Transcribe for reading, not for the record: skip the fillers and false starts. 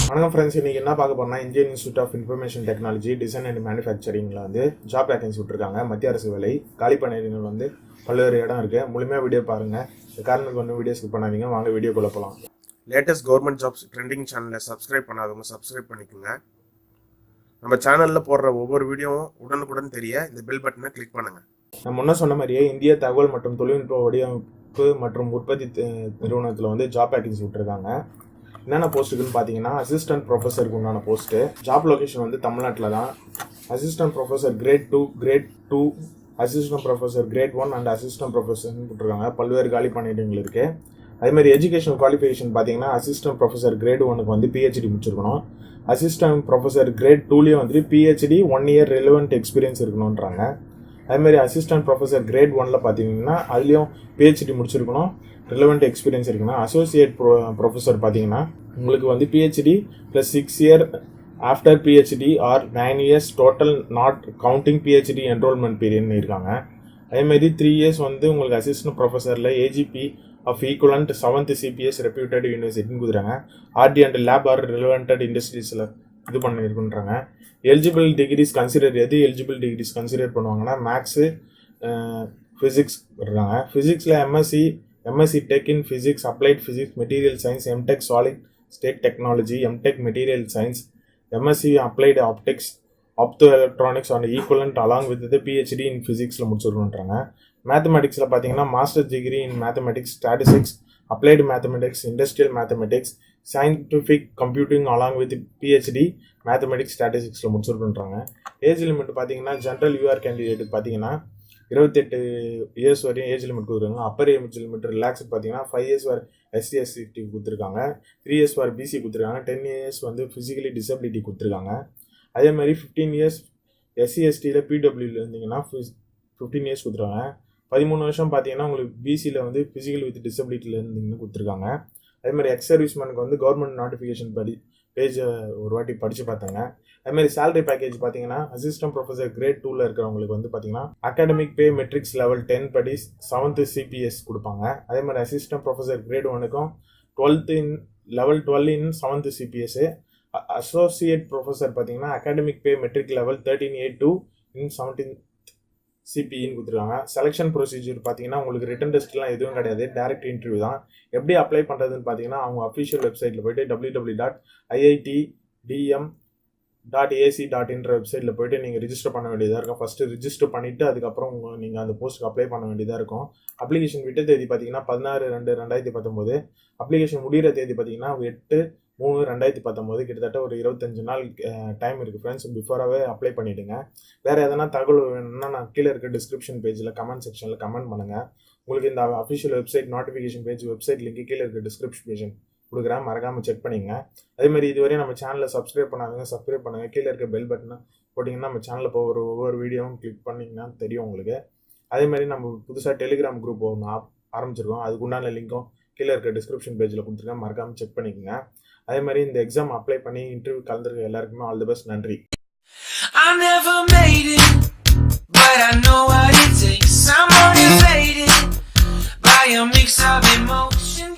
வணக்கம் ஃப்ரெண்ட்ஸ், இன்றைக்கி என்ன பார்க்க போகிறோம்னா Indian institute of information technology design and மேனுஃபேக்சரிங்கில் வந்து ஜாப் வேகன்சி விட்டுருக்காங்க. மத்திய அரசு வேலை காலி பணியிடங்கள் வந்து பல்வேறு இடம் இருக்குது. முழுமையாக வீடியோ பாருங்கள். இந்த காரணத்துக்கு ஒன்றும் வீடியோ ஸ்கிப் பண்ணாதீங்க. வாங்க வீடியோக்குள்ளே போகலாம். லேட்டஸ்ட் கவர்மெண்ட் ஜாப்ஸ் ட்ரெண்டிங் சேனலை சப்ஸ்கிரைப் பண்ணாதவங்க சப்ஸ்கிரைப் பண்ணிக்கோங்க. நம்ம சேனலில் போடுற ஒவ்வொரு வீடியோவும் உடனுக்குடன் தெரிய இந்த பெல் பட்டனை கிளிக் பண்ணுங்கள். நான் முன்ன சொன்ன மாதிரியே இந்திய தகவல் மற்றும் தொழில்நுட்ப வடிவமைப்பு மற்றும் உற்பத்தி நிறுவனத்தில் வந்து ஜாப் வேகன்சி விட்டுருக்காங்க. என்னென்ன போஸ்ட்டுக்குன்னு பார்த்தீங்கன்னா அசிஸ்டன்ட் ப்ரொஃபஸருக்கு உண்டான போஸ்ட்டு. ஜாப் லொகேஷன் வந்து தமிழ்நாட்டில் தான். Assistant professor grade 2, assistant professor grade 1 and assistant ப்ரொஃபஸர்னு போட்டிருக்காங்க. பல்வேறு காலி பணியிடங்கள் இருக்குது. அதேமாதிரி எஜுகேஷன் குவாலிஃபிகேஷன் பார்த்தீங்கன்னா அசிஸ்டன்ட் ப்ரொஃபஸர் கிரேட் 1க்கு வந்து பிஹெச்டி முடிச்சிருக்கணும். அசிஸ்டன்ட் ப்ரொஃபஸர் கிரேட் 2லேயும் வந்து பிஹெச்டி 1 இயர் ரெலவெண்ட் எக்ஸ்பீரியன்ஸ் இருக்கணுன்றாங்க. அதேமாதிரி அசிஸ்டன்ட் ப்ரொஃபஸர் கிரேட் 1ல் பார்த்தீங்கன்னா அதுலேயும் பிஹெச்டி முடிச்சிருக்கணும், ரிலவெண்ட் எக்ஸ்பீரியன்ஸ் இருக்குன்னா. அசோசியேட் ப்ரொஃபஸர் பார்த்தீங்கன்னா உங்களுக்கு வந்து PhD plus 6 year after PhD or 9 years total not counting PhD enrolment பீரியட்னு இருக்காங்க. அதேமாதிரி 3 இயர்ஸ் வந்து உங்களுக்கு அசிஸ்டன்ட் ப்ரொஃபஸரில் AGP of equivalent 7th CPS reputed யூனிவர்சிட்டின்னு கொடுக்குறாங்க. RD and lab or relevant இண்டஸ்ட்ரீஸில் இது பண்ணியிருக்குன்றாங்க. Eligible degrees consider eligible degrees consider பண்ணுவாங்கன்னா மேக்ஸு, ஃபிசிக்ஸ் இருக்காங்க. ஃபிசிக்ஸில் MSc tech in physics, applied physics, material science, MTech solid state technology, MTech material science, MSc applied optics, opto electronics and equivalent along with PhD in ஃபிசிக்ஸில் முடிச்சிருக்கோன்றாங்க. மேத்தமெட்டிக்ஸில் பார்த்தீங்கன்னா master degree in mathematics, statistics, applied mathematics, industrial mathematics, scientific computing along with PhD mathematics ஸ்டாட்டிஸ்டிக்ஸில் முடிச்சிருக்குன்றாங்க. Age limit பார்த்தீங்கன்னா general UR கேண்டிடேட்டுக்கு பார்த்தீங்கன்னா 28 years வரையும் ஏஜ் லிமிட் கொடுக்குறாங்க. அப்பர் ஏஜ் லிமிட் ரிலாக்ஸ் பார்த்தீங்கன்னா 5 இயர்ஸ் வரை SC/ST கொடுத்துருக்காங்க, 3 இயர்ஸ் வரை BC கொடுத்துருக்காங்க, 10 இயர்ஸ் வந்து ஃபிசிக்கலி டிசபிலிட்டி கொடுத்துருக்காங்க. அதே மாதிரி 15 இயர்ஸ் SC/STயில் PWவில் இருந்தீங்கன்னா 15 இயர்ஸ் கொடுத்துருக்காங்க. 13 வருஷம் பார்த்தீங்கன்னா உங்களுக்கு BCயில் வந்து ஃபிசிக்கல் வித் டிசபிலிட்டியில் இருந்தீங்கன்னு கொடுத்துருக்காங்க. அதே மாதிரி எக்ஸ் சர்வீஸ்மேனுக்கு வந்து கவர்மெண்ட் நோட்டிஃபிகேஷன் பேஜை ஒரு வாட்டி படித்து பார்த்தாங்க. அதுமாதிரி சேலரி பேக்கேஜ் பார்த்தீங்கன்னா அசிஸ்டன்ட் ப்ரொஃபஸர் கிரேட் 2ல் இருக்கிறவங்களுக்கு வந்து பார்த்தீங்கன்னா அகாடமிக் பே மெட்ரிக்ஸ் லெவல் 10 படி 7th CPS கொடுப்பாங்க. அதே மாதிரி அசிஸ்டன்ட் ப்ரொஃபஸர் கிரேட் 1க்கும் 12th இன் லெவல் 12 இன் 7th CPS. அசோசியேட் ப்ரொஃபஸர் பார்த்தீங்கன்னா அகாடமிக் பே மெட்ரிக் லெவல் 13A2 இன் 17th CPன்னு கொடுத்துருக்காங்க. செலெக்ஷன் ப்ரொசீஜர் பார்த்தீங்கன்னா உங்களுக்கு ரிட்டன் டெஸ்ட்லாம் எதுவும் கிடையாது, டேரக்ட் இன்டர்வியூ தான். எப்படி அப்ளை பண்ணுறதுன்னு பார்த்தீங்கன்னா அவங்க அஃபிஷியல் வெப்சைட்டில் போய்ட்டு www.IITDM.ac.inன்ற வெப்சைட்டில் போய்ட்டு நீங்கள் ரிஜிஸ்டர் பண்ண வேண்டியதாக இருக்கும். ஃபஸ்ட்டு ரிஜிஸ்டர் பண்ணிவிட்டு அதுக்கப்புறம் நீங்கள் அந்த போஸ்ட்டுக்கு அப்ளை பண்ண வேண்டியதாக இருக்கும். அப்ளிகேஷன் விட்ட தேதி பார்த்தீங்கன்னா 16/2/2019. அப்ளிகேஷன் முடிகிற தேதி பார்த்தீங்கன்னா 8/3/2019. கிட்டத்தட்ட ஒரு 25 நாள் டைம் இருக்குது ஃப்ரெண்ட்ஸ். பிஃபோராகவே அப்ளை பண்ணிவிடுங்க. வேறு எதனா தகவல் வேணும்னா நான் கீழே இருக்க டிஸ்கிரிப்ஷன் பேஜில் கமெண்ட் செக்ஷனில் கமெண்ட் பண்ணுங்கள். உங்களுக்கு இந்த official website notification page website link கீழே இருக்க டிஸ்கிரிப்ஷன் பேஜ் கொடுக்குறேன், மறக்காமல் செக் பண்ணிங்க. அதேமாதிரி இதுவரையும் நம்ம சேனலில் சப்ஸ்கிரைப் பண்ணாதவங்க சப்ஸ்கிரைப் பண்ணுங்கள். கீழே இருக்க பெல் பட்டனை போட்டிங்கன்னா நம்ம சேனலில் ஒவ்வொரு வீடியோவும் கிளிக் பண்ணிங்கன்னா தெரியும் உங்களுக்கு. அதேமாதிரி நம்ம புதுசாக டெலிகிராம் குரூப் ஒன்று ஆரம்பிச்சிருக்கோம். அதுக்கு உண்டான லிங்க்கும் கீழே இருக்க டிஸ்கிரிப்ஷன் பேஜில் கொடுத்துருக்கேன், மறக்காமல் செக் பண்ணிக்கோங்க. அதே மாதிரி இந்த எக்ஸாம் அப்ளை பண்ணி இன்டர்வியூ கலந்துருக்க எல்லாருக்குமே ஆல் தி பெஸ்ட். நன்றி. I never made it, but I know what it takes. I'm motivated by a mix of emotion.